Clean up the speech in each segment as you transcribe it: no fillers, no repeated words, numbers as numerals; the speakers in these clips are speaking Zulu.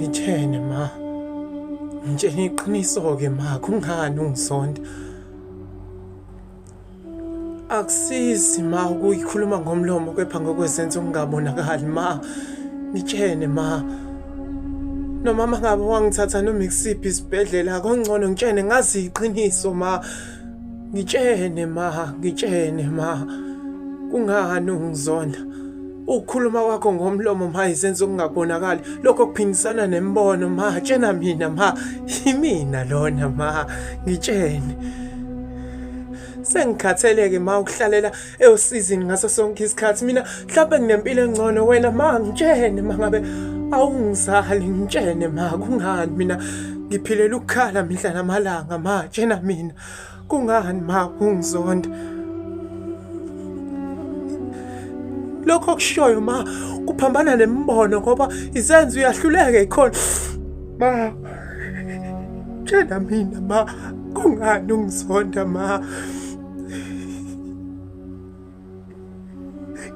ngitshene ma, ngitshene iqiniso-ke ma, kungani ungizonda? Akusizi ma ukuyikhuluma ngomlomo kepha ngokwezenzo okungabonakali ma, ngitshene ma. Noma mangabe wangithatha noma ikusiphi isibhedlela akungcono ngitshene ngazi iqiniso ma. Ngitshene ma, kungani ungizonda? Ukukhuluma kwakho ngomlomo ma izenzo okungabonakali lokho kuphindisana nembono ma, tshena mina ma, yimina lona ma, ngitshene. Sengikhatheleke ma ukuhlalela eyosizini ngaso sonke isikhathi, mina mhlawumbe nginempilo engcono wena ma, ngitshene mangabe awungizali, ngitshene ma, kungani mina ngiphilela ukukhala mihla namalanga ma, tshena mina, kungani ma ungizonda? Lokho okushoyo ma kuphambana nembono ngoba izenzo uyahluleka ikhona ma, tshena mina ma, kungani ungizonda ma?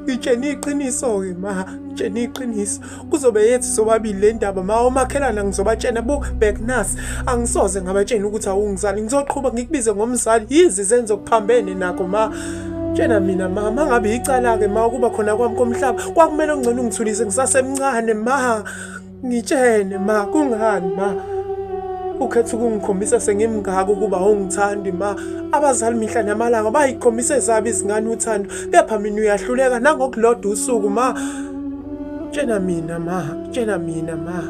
Ngitshene iqiniso-ke ma, ngitshene iqiniso. Kuzobe yethu sobabili le ndaba ma, omakhelana ngizobatshena bhek nasi, angisoze ngabatshena ukuthi awungizali, ngizoqhuba ngikubize ngomzali, yizi izenzo kuphambene nakho ma, tshena mina ma. Mangabe icala-ke ma ukuba khona kwami komhlaba kwakumele ongcono ungithulise ngisasemncane ma, ngitshene ma, kungani ma ukhetha ukungikhombisa sengimngaka ukuba awungithandi ma? Abazali mihla namalanga bayikhombise zabo izingane uthando, kepha mina uyahluleka nangokulodwa usuku ma, tshena mina ma, tshena mina ma.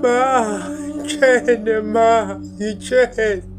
Ma, tshene ma, ngitshene.